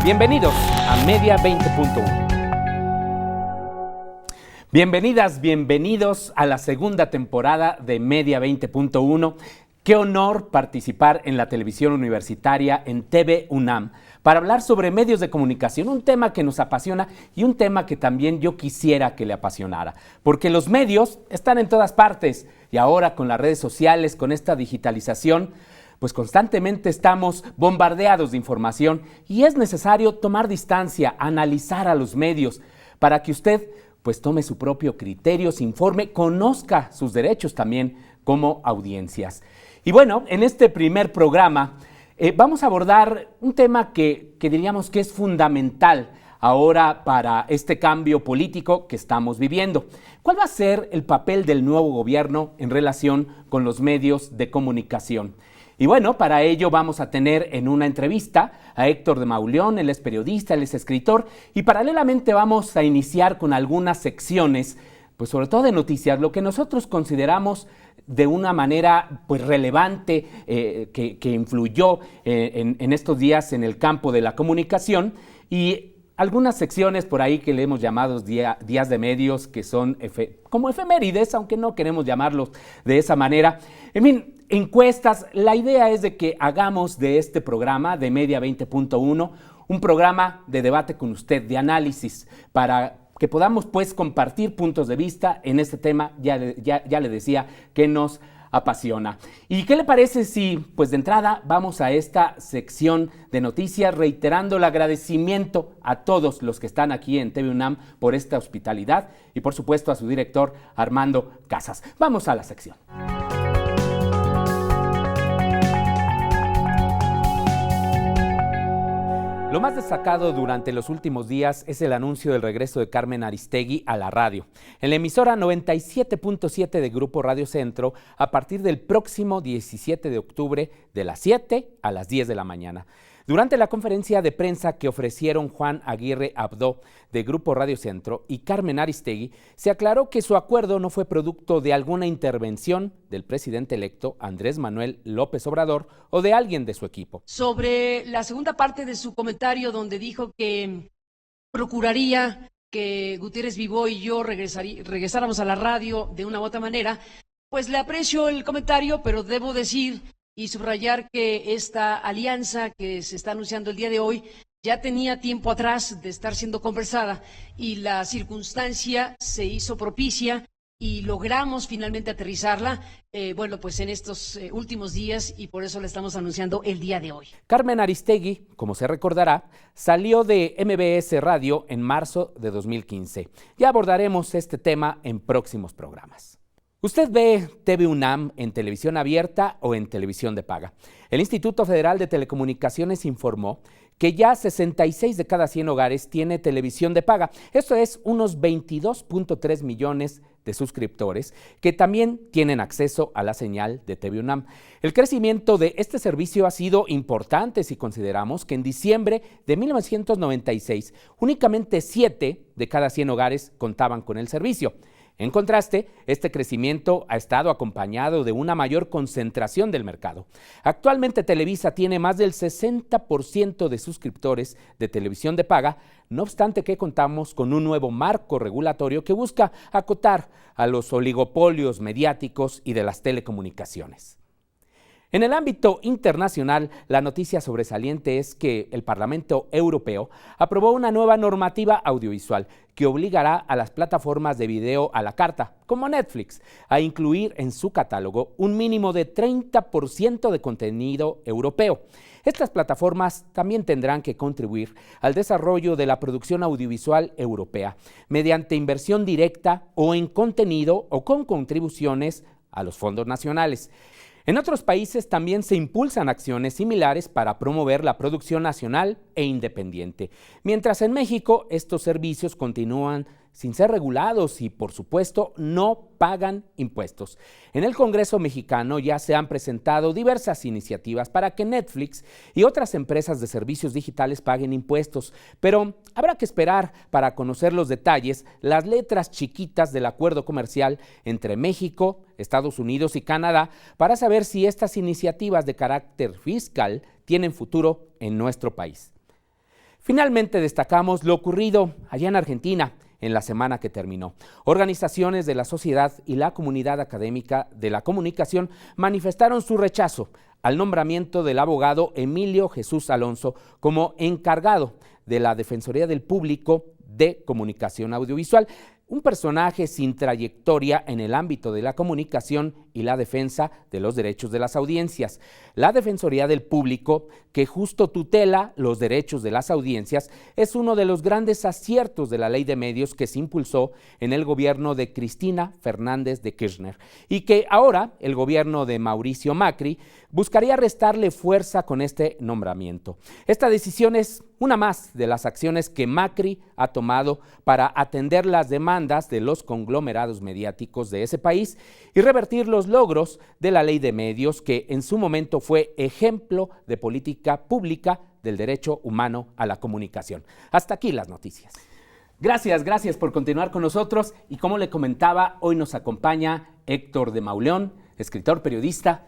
Bienvenidos a Media 20.1. Bienvenidas, bienvenidos a la segunda temporada de Media 20.1. Qué honor participar en la televisión universitaria en TV UNAM para hablar sobre medios de comunicación, un tema que nos apasiona y un tema que también yo quisiera que le apasionara, porque los medios están en todas partes y ahora con las redes sociales, con esta digitalización, pues constantemente estamos bombardeados de información y es necesario tomar distancia, analizar a los medios para que usted pues tome su propio criterio, se informe, conozca sus derechos también como audiencias. Y bueno, en este primer programa vamos a abordar un tema que diríamos que es fundamental ahora para este cambio político que estamos viviendo. ¿Cuál va a ser el papel del nuevo gobierno en relación con los medios de comunicación? Y bueno, para ello vamos a tener en una entrevista a Héctor de Mauleón, él es periodista, él es escritor, y paralelamente vamos a iniciar con algunas secciones, pues sobre todo de noticias, lo que nosotros consideramos de una manera pues relevante que influyó en estos días en el campo de la comunicación y algunas secciones por ahí que le hemos llamado días de medios que son como efemérides, aunque no queremos llamarlos de esa manera. En fin, encuestas, la idea es de que hagamos de este programa de Media 20.1 un programa de debate con usted, de análisis, para que podamos pues compartir puntos de vista en este tema, ya le decía, que nos apasiona. ¿Y qué le parece si, pues de entrada, vamos a esta sección de noticias reiterando el agradecimiento a todos los que están aquí en TV UNAM por esta hospitalidad y por supuesto a su director Armando Casas? Vamos a la sección. Lo más destacado durante los últimos días es el anuncio del regreso de Carmen Aristegui a la radio, en la emisora 97.7 de Grupo Radio Centro a partir del próximo 17 de octubre de las 7 a las 10 de la mañana. Durante la conferencia de prensa que ofrecieron Juan Aguirre Abdó de Grupo Radio Centro y Carmen Aristegui, se aclaró que su acuerdo no fue producto de alguna intervención del presidente electo Andrés Manuel López Obrador o de alguien de su equipo. Sobre la segunda parte de su comentario donde dijo que procuraría que Gutiérrez Vivó y yo regresáramos a la radio de una u otra manera, pues le aprecio el comentario, pero debo decir y subrayar que esta alianza que se está anunciando el día de hoy ya tenía tiempo atrás de estar siendo conversada y la circunstancia se hizo propicia y logramos finalmente aterrizarla, pues en estos últimos días y por eso la estamos anunciando el día de hoy. Carmen Aristegui, como se recordará, salió de MBS Radio en marzo de 2015. Ya abordaremos este tema en próximos programas. ¿Usted ve TV UNAM en televisión abierta o en televisión de paga? El Instituto Federal de Telecomunicaciones informó que ya 66 de cada 100 hogares tiene televisión de paga. Esto es unos 22.3 millones de suscriptores que también tienen acceso a la señal de TV UNAM. El crecimiento de este servicio ha sido importante si consideramos que en diciembre de 1996 únicamente 7 de cada 100 hogares contaban con el servicio. En contraste, este crecimiento ha estado acompañado de una mayor concentración del mercado. Actualmente Televisa tiene más del 60% de suscriptores de televisión de paga, no obstante que contamos con un nuevo marco regulatorio que busca acotar a los oligopolios mediáticos y de las telecomunicaciones. En el ámbito internacional, la noticia sobresaliente es que el Parlamento Europeo aprobó una nueva normativa audiovisual que obligará a las plataformas de video a la carta, como Netflix, a incluir en su catálogo un mínimo de 30% de contenido europeo. Estas plataformas también tendrán que contribuir al desarrollo de la producción audiovisual europea mediante inversión directa o en contenido o con contribuciones a los fondos nacionales. En otros países también se impulsan acciones similares para promover la producción nacional e independiente, mientras en México estos servicios continúan sin ser regulados y, por supuesto, no pagan impuestos. En el Congreso mexicano ya se han presentado diversas iniciativas para que Netflix y otras empresas de servicios digitales paguen impuestos, pero habrá que esperar para conocer los detalles, las letras chiquitas del acuerdo comercial entre México, Estados Unidos y Canadá, para saber si estas iniciativas de carácter fiscal tienen futuro en nuestro país. Finalmente destacamos lo ocurrido allá en Argentina en la semana que terminó. Organizaciones de la sociedad y la comunidad académica de la comunicación manifestaron su rechazo al nombramiento del abogado Emilio Jesús Alonso como encargado de la Defensoría del Público de Comunicación Audiovisual, un personaje sin trayectoria en el ámbito de la comunicación y la defensa de los derechos de las audiencias. La Defensoría del Público, que justo tutela los derechos de las audiencias, es uno de los grandes aciertos de la ley de medios que se impulsó en el gobierno de Cristina Fernández de Kirchner y que ahora el gobierno de Mauricio Macri buscaría restarle fuerza con este nombramiento. Esta decisión es una más de las acciones que Macri ha tomado para atender las demandas de los conglomerados mediáticos de ese país y revertir los logros de la ley de medios, que en su momento fue ejemplo de política pública del derecho humano a la comunicación. Hasta aquí las noticias. Gracias por continuar con nosotros y como le comentaba, hoy nos acompaña Héctor de Mauleón, escritor, periodista.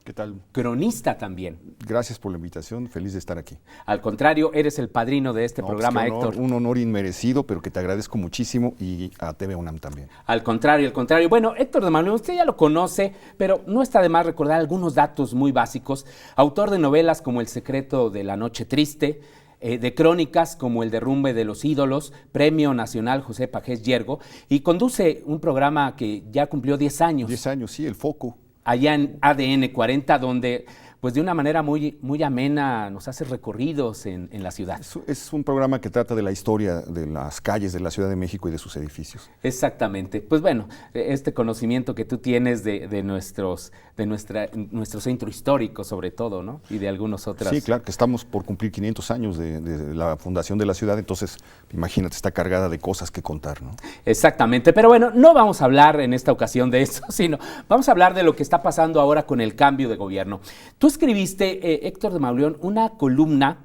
¿Qué tal? Cronista también. Gracias por la invitación, feliz de estar aquí. Al contrario, eres el padrino de este programa, pues Héctor. Un honor inmerecido, pero que te agradezco muchísimo, y a TV UNAM también. Al contrario. Bueno, Héctor de Mauleón, usted ya lo conoce, pero no está de más recordar algunos datos muy básicos. Autor de novelas como El secreto de la noche triste, de crónicas como El derrumbe de los ídolos, Premio Nacional José Pagés Yergo, y conduce un programa que ya cumplió 10 años. 10 años, sí, El Foco. Allá en ADN 40, donde pues de una manera muy amena nos hace recorridos en la ciudad. Es un programa que trata de la historia de las calles de la Ciudad de México y de sus edificios. Exactamente. Pues bueno, este conocimiento que tú tienes de nuestro centro histórico sobre todo, ¿no? Y de algunos otros. Sí, claro, que estamos por cumplir 500 años de la fundación de la ciudad, entonces imagínate, está cargada de cosas que contar, ¿no? Exactamente, pero bueno, no vamos a hablar en esta ocasión de eso, sino vamos a hablar de lo que está pasando ahora con el cambio de gobierno. Tú escribiste, Héctor de Mauleón, una columna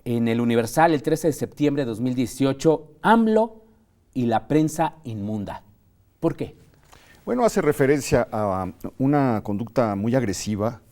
en El Universal el 13 de septiembre de 2018, AMLO y la prensa inmunda. ¿Por qué? Bueno, hace referencia a una conducta muy agresiva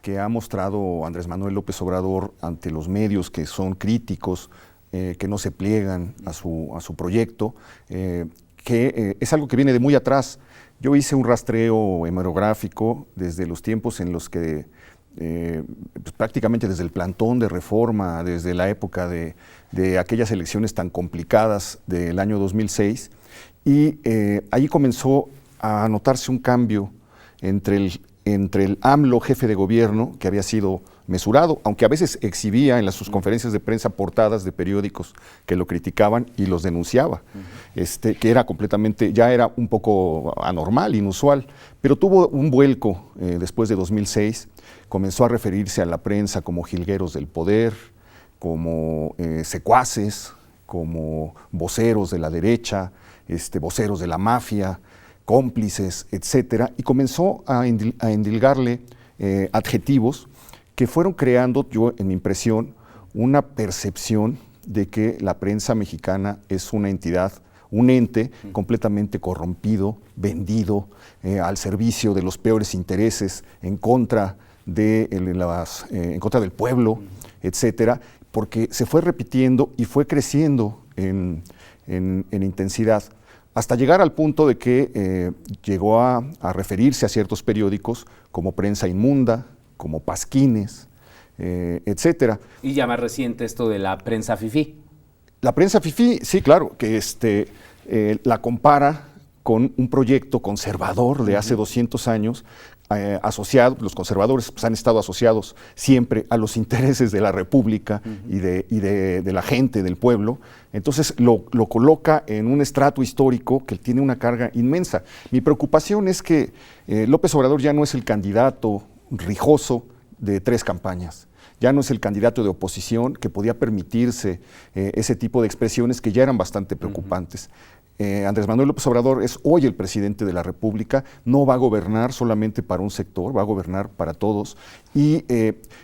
que ha mostrado Andrés Manuel López Obrador ante los medios que son críticos, que no se pliegan a su proyecto, que es algo que viene de muy atrás. Yo hice un rastreo hemerográfico desde los tiempos en los que pues prácticamente desde el plantón de Reforma, desde la época de aquellas elecciones tan complicadas del año 2006, y ahí comenzó a notarse un cambio entre el AMLO, jefe de gobierno, que había sido mesurado, aunque a veces exhibía en sus conferencias de prensa portadas de periódicos que lo criticaban y los denunciaba, que era completamente, ya era un poco anormal, inusual, pero tuvo un vuelco después de 2006, comenzó a referirse a la prensa como jilgueros del poder, como secuaces, como voceros de la derecha, voceros de la mafia, cómplices, etcétera, y comenzó a endilgarle adjetivos que fueron creando, yo en mi impresión, una percepción de que la prensa mexicana es una entidad, un ente completamente corrompido, vendido al servicio de los peores intereses, en contra del pueblo, etcétera, porque se fue repitiendo y fue creciendo en intensidad, hasta llegar al punto de que llegó a referirse a ciertos periódicos como prensa inmunda, como pasquines, etcétera. Y ya más reciente esto de la prensa fifí. La prensa fifí, sí, claro, que la compara con un proyecto conservador de hace 200 años, asociado, los conservadores pues, han estado asociados siempre a los intereses de la República y de la gente, del pueblo. Entonces lo coloca en un estrato histórico que tiene una carga inmensa. Mi preocupación es que López Obrador ya no es el candidato rijoso de 3 campañas. Ya no es el candidato de oposición que podía permitirse ese tipo de expresiones que ya eran bastante preocupantes. Andrés Manuel López Obrador es hoy el presidente de la República, no va a gobernar solamente para un sector, va a gobernar para todos. Y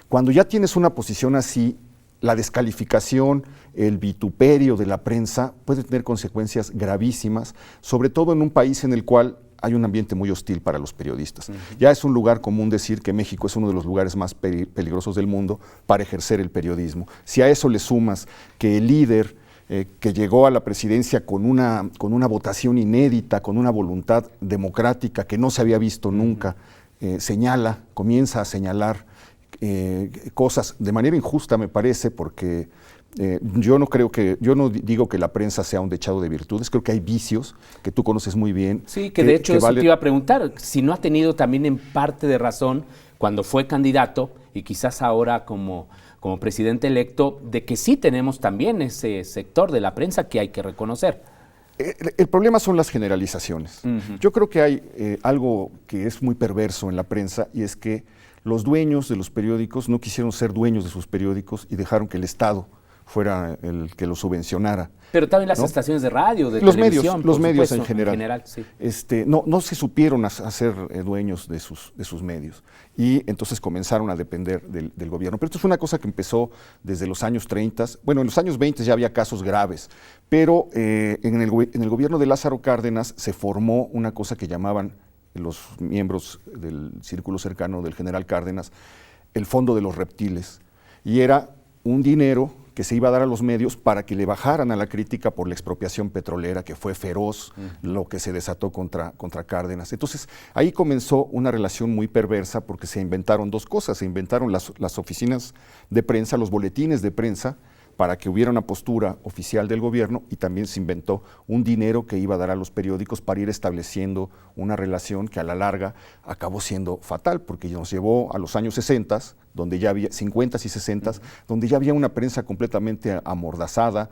cuando ya tienes una posición así, la descalificación, el vituperio de la prensa puede tener consecuencias gravísimas, sobre todo en un país en el cual hay un ambiente muy hostil para los periodistas. Ya es un lugar común decir que México es uno de los lugares más peligrosos del mundo para ejercer el periodismo. Si a eso le sumas que el líder que llegó a la presidencia con una votación inédita, con una voluntad democrática que no se había visto nunca, comienza a señalar cosas de manera injusta, me parece, porque yo no digo que la prensa sea un dechado de virtudes, creo que hay vicios que tú conoces muy bien. Sí, que de hecho eso te iba a preguntar, si no ha tenido también en parte de razón cuando fue candidato y quizás ahora como presidente electo, de que sí tenemos también ese sector de la prensa que hay que reconocer. El problema son las generalizaciones. Yo creo que hay algo que es muy perverso en la prensa, y es que los dueños de los periódicos no quisieron ser dueños de sus periódicos y dejaron que el Estado fuera el que los subvencionara. Pero también las estaciones de radio, de televisión. Los medios en supuesto, general. Sí. No se supieron hacer dueños de sus medios, y entonces comenzaron a depender del gobierno. Pero esto es una cosa que empezó desde los años 30. Bueno, en los años 20 ya había casos graves, pero en el gobierno de Lázaro Cárdenas se formó una cosa que llamaban los miembros del círculo cercano del general Cárdenas el Fondo de los Reptiles, y era un dinero que se iba a dar a los medios para que le bajaran a la crítica por la expropiación petrolera, que fue feroz, lo que se desató contra Cárdenas. Entonces, ahí comenzó una relación muy perversa, porque se inventaron dos cosas. Se inventaron las oficinas de prensa, los boletines de prensa, para que hubiera una postura oficial del gobierno, y también se inventó un dinero que iba a dar a los periódicos para ir estableciendo una relación que a la larga acabó siendo fatal, porque nos llevó a los años 60, donde ya había 50 y 60, donde ya había una prensa completamente amordazada,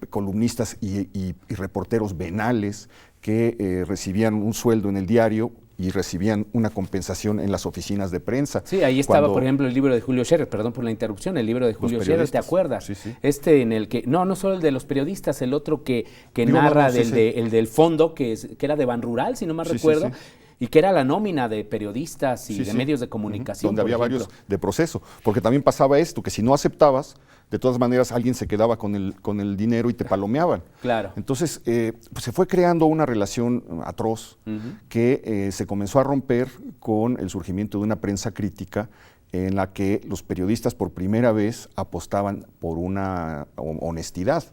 columnistas y reporteros venales que recibían un sueldo en el diario y recibían una compensación en las oficinas de prensa. Sí, ahí estaba, por ejemplo, el libro de Julio Scherer, perdón por la interrupción, el libro de Julio Scherer, ¿te acuerdas? Sí, sí. En el que, no solo el de los periodistas, el otro que narra el del fondo, que era de Ban Rural, si no mal recuerdo, y que era la nómina de periodistas y de medios de comunicación. Donde había varios de proceso, porque también pasaba esto, que si no aceptabas, de todas maneras alguien se quedaba con el dinero y te palomeaban. Claro. Entonces pues se fue creando una relación atroz que se comenzó a romper con el surgimiento de una prensa crítica, en la que los periodistas por primera vez apostaban por una honestidad.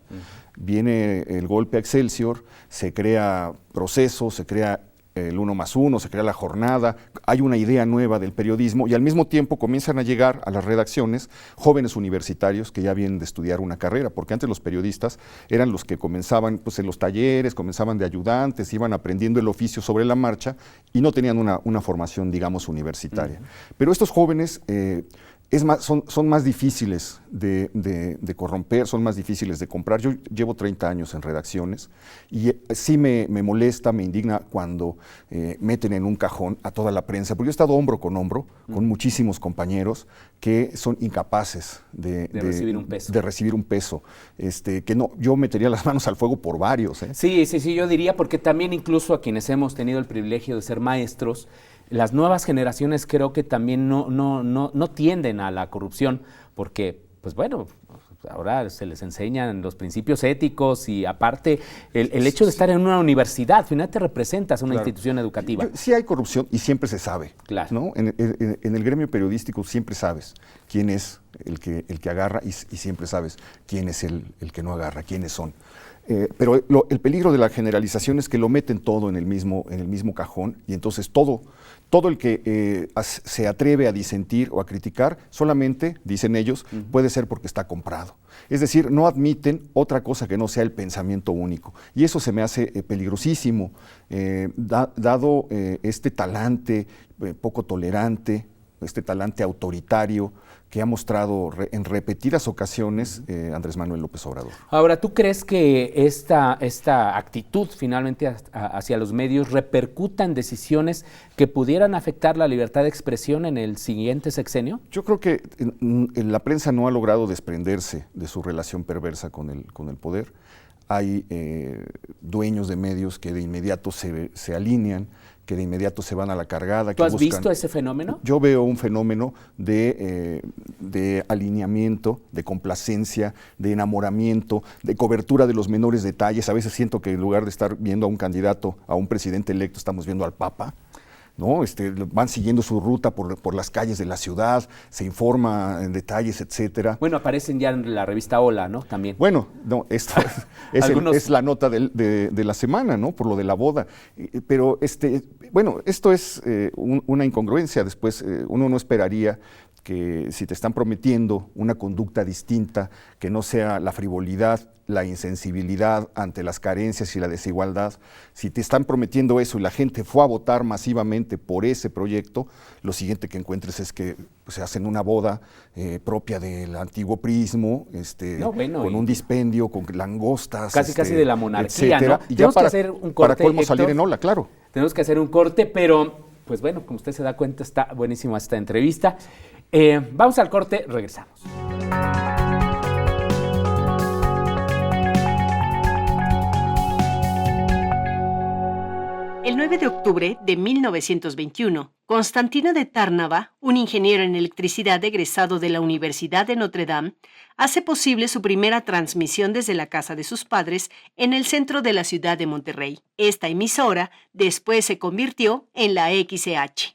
Viene el golpe a Excelsior, se crea Proceso, se crea el 1+1, se crea La Jornada, hay una idea nueva del periodismo, y al mismo tiempo comienzan a llegar a las redacciones jóvenes universitarios que ya vienen de estudiar una carrera, porque antes los periodistas eran los que comenzaban pues, en los talleres, comenzaban de ayudantes, iban aprendiendo el oficio sobre la marcha y no tenían una formación, digamos, universitaria. Pero estos jóvenes son más difíciles de corromper, son más difíciles de comprar. Yo llevo 30 años en redacciones, y sí me molesta, me indigna cuando meten en un cajón a toda la prensa, porque yo he estado hombro con hombro con muchísimos compañeros que son incapaces de recibir un peso. Yo metería las manos al fuego por varios. Sí, yo diría, porque también incluso a quienes hemos tenido el privilegio de ser maestros, las nuevas generaciones creo que también no tienden a la corrupción, porque, pues bueno, ahora se les enseñan los principios éticos, y aparte el hecho de estar en una universidad, finalmente representas una institución educativa. Sí hay corrupción y siempre se sabe. Claro. ¿No? En el gremio periodístico siempre sabes quién es el que agarra, y siempre sabes quién es el que no agarra, quiénes son. Pero el peligro de la generalización es que lo meten todo en el mismo cajón, y entonces todo el que se atreve a disentir o a criticar, solamente, dicen ellos, puede ser porque está comprado. Es decir, no admiten otra cosa que no sea el pensamiento único. Y eso se me hace peligrosísimo, dado este talante poco tolerante, este talante autoritario que ha mostrado en repetidas ocasiones Andrés Manuel López Obrador. Ahora, ¿tú crees que esta actitud finalmente hacia los medios repercuta en decisiones que pudieran afectar la libertad de expresión en el siguiente sexenio? Yo creo que la prensa no ha logrado desprenderse de su relación perversa con el poder. Hay dueños de medios que de inmediato se alinean, que de inmediato se van a la cargada. ¿Tú has visto ese fenómeno? Yo veo un fenómeno de alineamiento, de complacencia, de enamoramiento, de cobertura de los menores detalles. A veces siento que en lugar de estar viendo a un candidato, a un presidente electo, estamos viendo al Papa, ¿no? Van siguiendo su ruta por las calles de la ciudad, se informa en detalles, etcétera. Bueno, aparecen ya en la revista Hola, ¿no? También. Bueno, no, esto es la nota de la semana, ¿no? Por lo de la boda. Pero, bueno, esto es una incongruencia. Después, uno no esperaría que si te están prometiendo una conducta distinta, que no sea la frivolidad, la insensibilidad ante las carencias y la desigualdad, si te están prometiendo eso y la gente fue a votar masivamente por ese proyecto, lo siguiente que encuentres es que pues, se hacen una boda propia del antiguo prismo, con un dispendio, con langostas. Casi de la monarquía, etcétera, ¿no? Y Tenemos ya que hacer un corte, para colmo Héctor. salir en Hola, claro. Tenemos que hacer un corte, pero pues bueno, como usted se da cuenta, está buenísima esta entrevista. Vamos al corte, regresamos. El 9 de octubre de 1921, Constantino de Tárnava, un ingeniero en electricidad egresado de la Universidad de Notre Dame, hace posible su primera transmisión desde la casa de sus padres en el centro de la ciudad de Monterrey. Esta emisora después se convirtió en la XCH.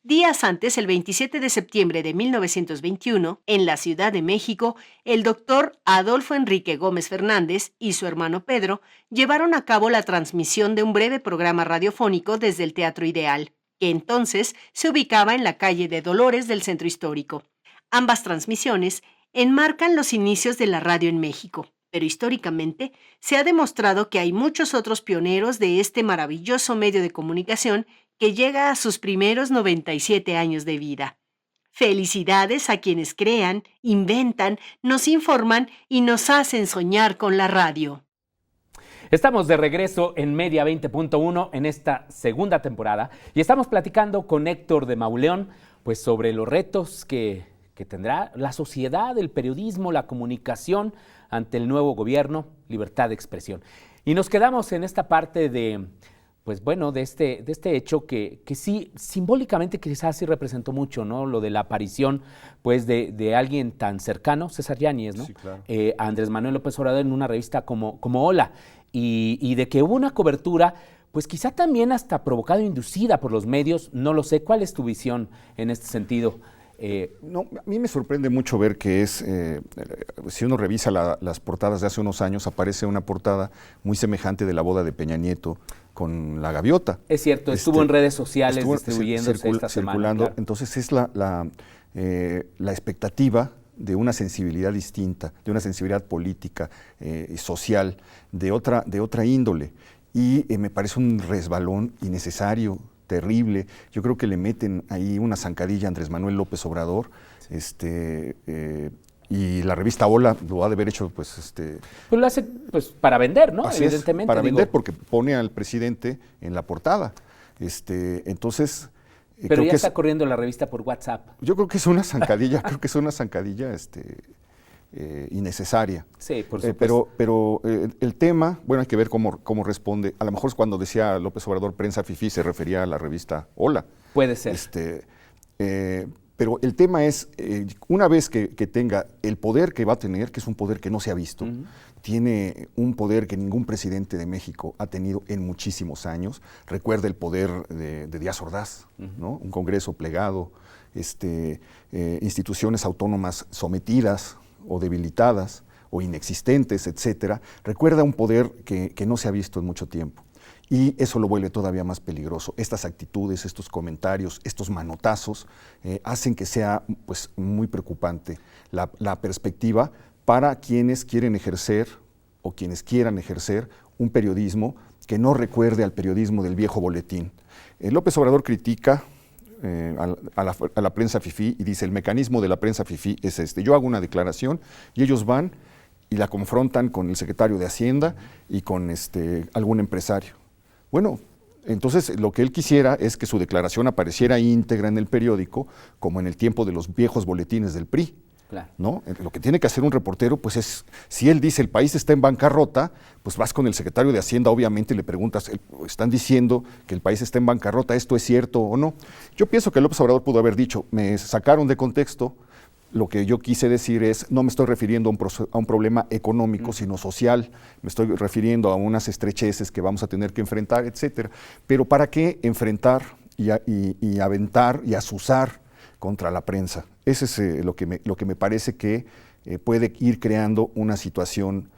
Días antes, el 27 de septiembre de 1921, en la Ciudad de México, el doctor Adolfo Enrique Gómez Fernández y su hermano Pedro llevaron a cabo la transmisión de un breve programa radiofónico desde el Teatro Ideal, que entonces se ubicaba en la calle de Dolores del Centro Histórico. Ambas transmisiones enmarcan los inicios de la radio en México, pero históricamente se ha demostrado que hay muchos otros pioneros de este maravilloso medio de comunicación que llega a sus primeros 97 años de vida. Felicidades a quienes crean, inventan, nos informan y nos hacen soñar con la radio. Estamos de regreso en Media 20.1 en esta segunda temporada y estamos platicando con Héctor de Mauleón pues sobre los retos que tendrá la sociedad, el periodismo, la comunicación ante el nuevo gobierno, libertad de expresión. Y nos quedamos en esta parte de este hecho que sí, simbólicamente quizás sí representó mucho, ¿no? Lo de la aparición, pues, de alguien tan cercano, César Yáñez, ¿no? Sí, claro. A Andrés Manuel López Obrador en una revista como Hola, y de que hubo una cobertura, pues quizá también hasta provocada e inducida por los medios, no lo sé. ¿Cuál es tu visión en este sentido? No, a mí me sorprende mucho ver que si uno revisa las portadas de hace unos años, aparece una portada muy semejante de la boda de Peña Nieto con la gaviota. Es cierto, estuvo en redes sociales distribuyéndose esta semana. Circulando, claro. Entonces es la expectativa de una sensibilidad distinta, de una sensibilidad política y social, de otra índole. Y me parece un resbalón innecesario, terrible. Yo creo que le meten ahí una zancadilla a Andrés Manuel López Obrador, y la revista Hola lo ha de haber hecho, pues lo hace pues para vender, ¿no? Así Evidentemente. Es, para vender, porque pone al presidente en la portada. Entonces. Pero ya está corriendo la revista por WhatsApp. Yo creo que es una zancadilla, innecesaria. Sí, por supuesto. Pero el tema, bueno, hay que ver cómo responde. A lo mejor cuando decía López Obrador prensa fifí se refería a la revista Hola. Puede ser. Pero el tema es, una vez que tenga el poder que va a tener, que es un poder que no se ha visto, tiene un poder que ningún presidente de México ha tenido en muchísimos años. Recuerda el poder de Díaz Ordaz, ¿no? Un Congreso plegado, instituciones autónomas sometidas o debilitadas o inexistentes, etcétera. Recuerda un poder que no se ha visto en mucho tiempo. Y eso lo vuelve todavía más peligroso. Estas actitudes, estos comentarios, estos manotazos hacen que sea pues, muy preocupante la perspectiva para quienes quieren ejercer o quienes quieran ejercer un periodismo que no recuerde al periodismo del viejo boletín. López Obrador critica a la prensa fifí y dice: el mecanismo de la prensa fifí es yo hago una declaración y ellos van y la confrontan con el secretario de Hacienda y con algún empresario. Bueno, entonces lo que él quisiera es que su declaración apareciera íntegra en el periódico, como en el tiempo de los viejos boletines del PRI. Claro. ¿no? Lo que tiene que hacer un reportero, pues es, si él dice el país está en bancarrota, pues vas con el secretario de Hacienda, obviamente, y le preguntas, están diciendo que el país está en bancarrota, ¿esto es cierto o no? Yo pienso que López Obrador pudo haber dicho, me sacaron de contexto, lo que yo quise decir es, no me estoy refiriendo a un problema económico, sino social, me estoy refiriendo a unas estrecheces que vamos a tener que enfrentar, etcétera. Pero ¿para qué enfrentar y aventar y azuzar contra la prensa? Ese es lo que me parece que puede ir creando una situación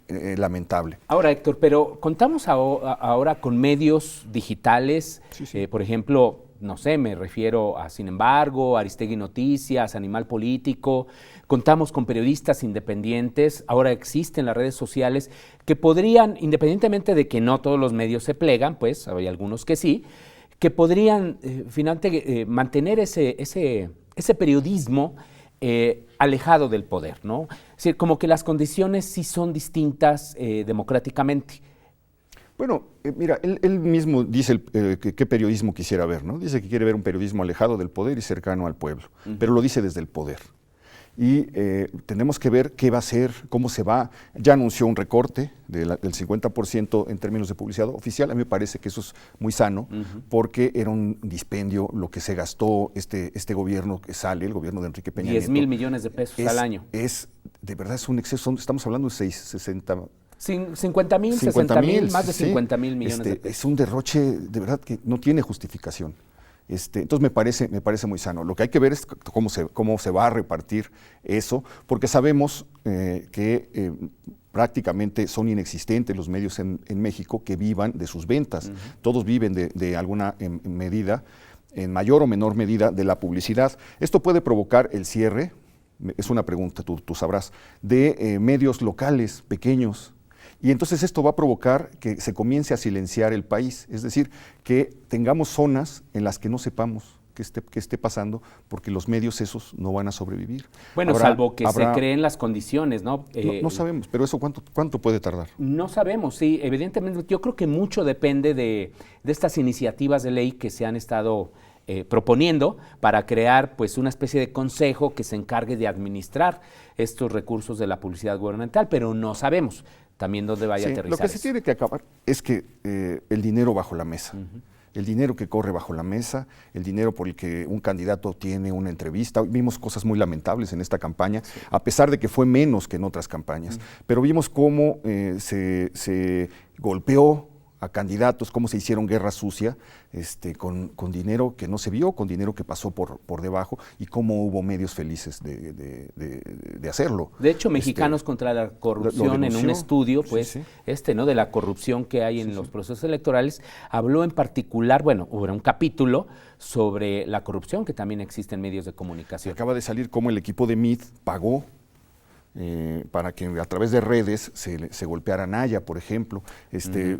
lamentable. Ahora, Héctor, pero contamos ahora con medios digitales, Sí. Por ejemplo, no sé, me refiero a Sin embargo, Aristegui Noticias, Animal Político, contamos con periodistas independientes, ahora existen las redes sociales que podrían, independientemente de que no todos los medios se plegan, pues hay algunos que sí, que podrían finalmente mantener ese periodismo alejado del poder, ¿no? Es decir, como que las condiciones sí son distintas democráticamente. Bueno, mira, él mismo dice qué periodismo quisiera ver, ¿no? Dice que quiere ver un periodismo alejado del poder y cercano al pueblo, pero lo dice desde el poder. Y tenemos que ver qué va a hacer, cómo se va. Ya anunció un recorte del 50% en términos de publicidad oficial. A mí me parece que eso es muy sano, porque era un dispendio lo que se gastó este gobierno que sale, el gobierno de Enrique Peña Nieto. 10,000 millones de pesos al año. De verdad es un exceso, estamos hablando de 50,000, 60,000, más de 50,000 millones de pesos. Es un derroche de verdad que no tiene justificación. Entonces me parece muy sano. Lo que hay que ver es cómo se va a repartir eso, porque sabemos que prácticamente son inexistentes los medios en México que vivan de sus ventas. Todos viven de alguna medida, en mayor o menor medida, de la publicidad. Esto puede provocar el cierre, es una pregunta, tú sabrás, de medios locales pequeños. Y entonces esto va a provocar que se comience a silenciar el país, es decir, que tengamos zonas en las que no sepamos qué esté pasando, porque los medios esos no van a sobrevivir. Bueno, salvo que se creen las condiciones, ¿no? No sabemos, pero eso ¿cuánto puede tardar? No sabemos, sí, evidentemente. Yo creo que mucho depende de estas iniciativas de ley que se han estado proponiendo para crear pues una especie de consejo que se encargue de administrar estos recursos de la publicidad gubernamental, pero no sabemos también dónde vaya a aterrizar. Lo que se tiene que acabar es que el dinero bajo la mesa, el dinero que corre bajo la mesa, el dinero por el que un candidato tiene una entrevista. Vimos cosas muy lamentables en esta campaña, a pesar de que fue menos que en otras campañas, pero vimos cómo se golpeó a candidatos, cómo se hicieron guerra sucia con dinero que no se vio, con dinero que pasó por debajo, y cómo hubo medios felices de hacerlo. De hecho, Mexicanos contra la Corrupción, en un estudio, pues, ¿no? De la corrupción que hay en los procesos electorales, habló en particular, bueno, hubo un capítulo sobre la corrupción que también existe en medios de comunicación. Acaba de salir cómo el equipo de MIT pagó para que a través de redes se golpeara a Naya, por ejemplo.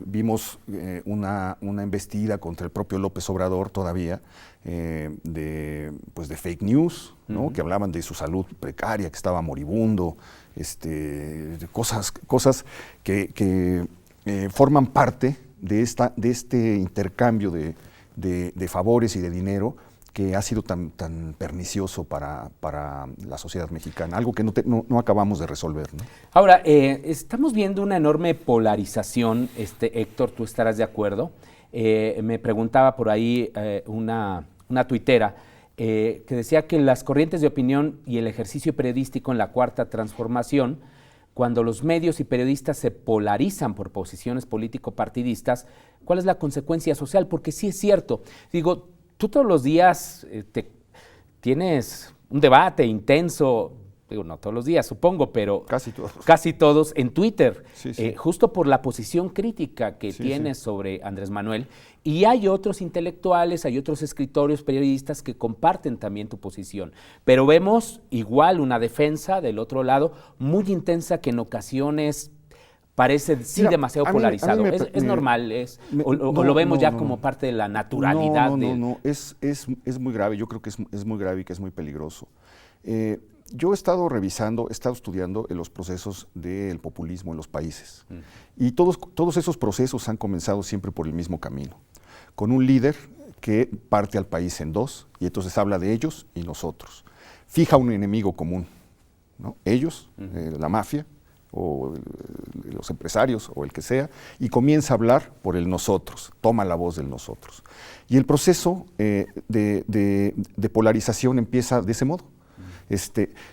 Vimos una embestida contra el propio López Obrador todavía de fake news, ¿no? Que hablaban de su salud precaria, que estaba moribundo, cosas que forman parte de este intercambio de favores y de dinero que ha sido tan pernicioso para la sociedad mexicana, algo que no acabamos de resolver, ¿no? Ahora, estamos viendo una enorme polarización, Héctor, tú estarás de acuerdo. Me preguntaba por ahí una tuitera que decía que las corrientes de opinión y el ejercicio periodístico en la Cuarta Transformación, cuando los medios y periodistas se polarizan por posiciones político-partidistas, ¿cuál es la consecuencia social? Porque sí es cierto, digo, tú todos los días tienes un debate intenso, digo, no todos los días, supongo, pero casi todos en Twitter, justo por la posición crítica que tienes sobre Andrés Manuel. Y hay otros intelectuales, hay otros escritores, periodistas que comparten también tu posición. Pero vemos igual una defensa del otro lado muy intensa que en ocasiones parece demasiado polarizado. ¿Es normal? ¿O lo vemos ya como parte de la naturalidad? No, es muy grave. Yo creo que es muy grave y que es muy peligroso. Yo he estado estudiando los procesos del populismo en los países. Y todos esos procesos han comenzado siempre por el mismo camino. Con un líder que parte al país en dos, y entonces habla de ellos y nosotros. Fija un enemigo común, ¿no? Ellos, la mafia, o los empresarios, o el que sea, y comienza a hablar por el nosotros, toma la voz del nosotros. Y el proceso de polarización empieza de ese modo.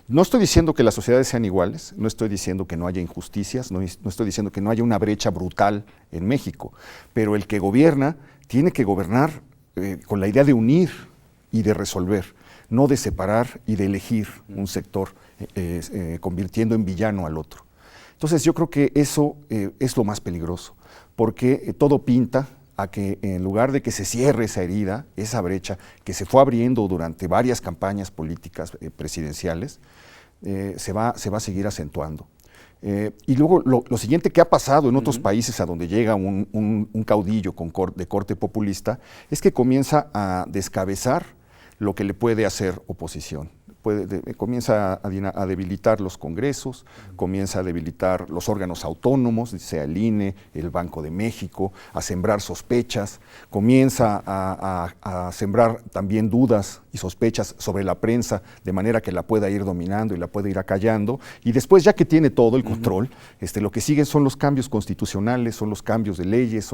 No estoy diciendo que las sociedades sean iguales, no estoy diciendo que no haya injusticias, no estoy diciendo que no haya una brecha brutal en México, pero el que gobierna tiene que gobernar con la idea de unir y de resolver, no de separar y de elegir un sector, convirtiendo en villano al otro. Entonces yo creo que eso es lo más peligroso, porque todo pinta a que en lugar de que se cierre esa herida, esa brecha que se fue abriendo durante varias campañas políticas presidenciales, se va a seguir acentuando. Y luego lo siguiente que ha pasado en otros países a donde llega un caudillo de corte populista es que comienza a descabezar lo que le puede hacer oposición. Comienza a debilitar los congresos, comienza a debilitar los órganos autónomos, sea el INE, el Banco de México, a sembrar sospechas, comienza a sembrar también dudas y sospechas sobre la prensa, de manera que la pueda ir dominando y la pueda ir acallando, y después, ya que tiene todo el control, lo que siguen son los cambios constitucionales, son los cambios de leyes,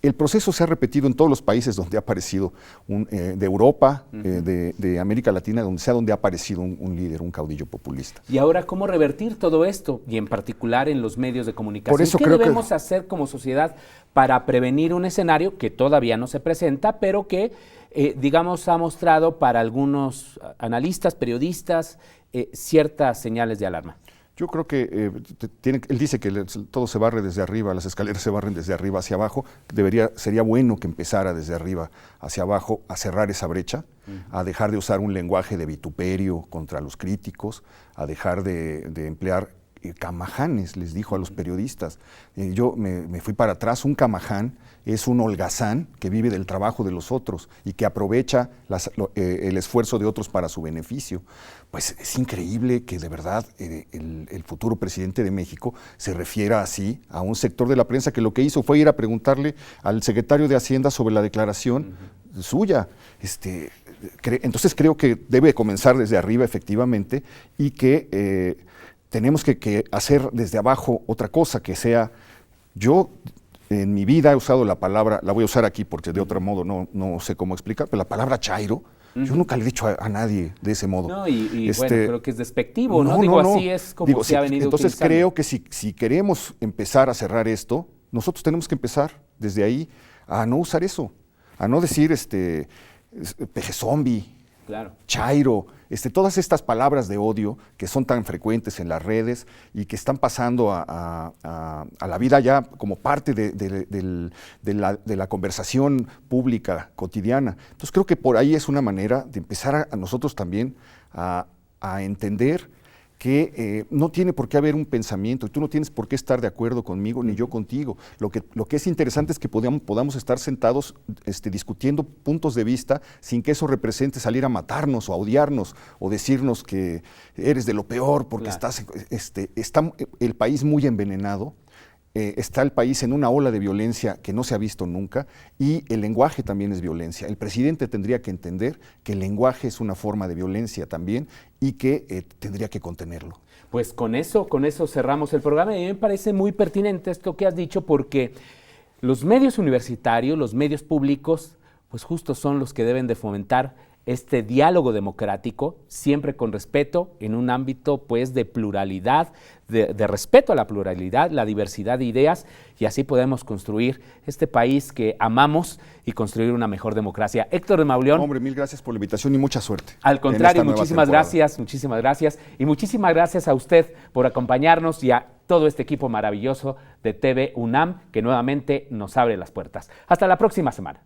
el proceso se ha repetido en todos los países donde ha aparecido, de Europa, de América Latina, donde ha aparecido un líder, un caudillo populista. Y ahora, ¿cómo revertir todo esto? Y en particular en los medios de comunicación. Por eso ¿Qué creo debemos hacer como sociedad para prevenir un escenario que todavía no se presenta, pero que, digamos, ha mostrado para algunos analistas, periodistas, ciertas señales de alarma? Yo creo que él dice que todo se barre desde arriba, las escaleras se barren desde arriba hacia abajo. Sería bueno que empezara desde arriba hacia abajo a cerrar esa brecha, a dejar de usar un lenguaje de vituperio contra los críticos, a dejar de emplear camajanes, les dijo a los periodistas. Yo me fui para atrás. Un camaján es un holgazán que vive del trabajo de los otros y que aprovecha el esfuerzo de otros para su beneficio. Pues es increíble que de verdad el futuro presidente de México se refiera así a un sector de la prensa que lo que hizo fue ir a preguntarle al secretario de Hacienda sobre la declaración suya. Entonces creo que debe comenzar desde arriba, efectivamente, y que tenemos que hacer desde abajo otra cosa, que sea, yo en mi vida he usado la palabra, la voy a usar aquí porque de otro modo no sé cómo explicar, pero la palabra chairo, yo nunca le he dicho a nadie de ese modo. No, bueno, creo que es despectivo, ¿no? Digo, así es como se ha venido entonces utilizando. Creo que si queremos empezar a cerrar esto, nosotros tenemos que empezar desde ahí a no usar eso, a no decir peje zombie, claro, chairo, todas estas palabras de odio que son tan frecuentes en las redes y que están pasando a la vida ya como parte de la conversación pública cotidiana. Entonces creo que por ahí es una manera de empezar a nosotros también a entender que no tiene por qué haber un pensamiento y tú no tienes por qué estar de acuerdo conmigo ni yo contigo. Lo que es interesante es que podamos estar sentados discutiendo puntos de vista sin que eso represente salir a matarnos o a odiarnos o decirnos que eres de lo peor porque claro, está el país muy envenenado. Está el país en una ola de violencia que no se ha visto nunca y el lenguaje también es violencia. El presidente tendría que entender que el lenguaje es una forma de violencia también y que tendría que contenerlo. Pues con eso cerramos el programa y a mí me parece muy pertinente esto que has dicho porque los medios universitarios, los medios públicos, pues justo son los que deben de fomentar este diálogo democrático, siempre con respeto, en un ámbito pues de pluralidad, de respeto a la pluralidad, la diversidad de ideas, y así podemos construir este país que amamos y construir una mejor democracia. Héctor de Mauleón. Hombre, mil gracias por la invitación y mucha suerte. Al contrario, muchísimas gracias. Y muchísimas gracias a usted por acompañarnos y a todo este equipo maravilloso de TV UNAM que nuevamente nos abre las puertas. Hasta la próxima semana.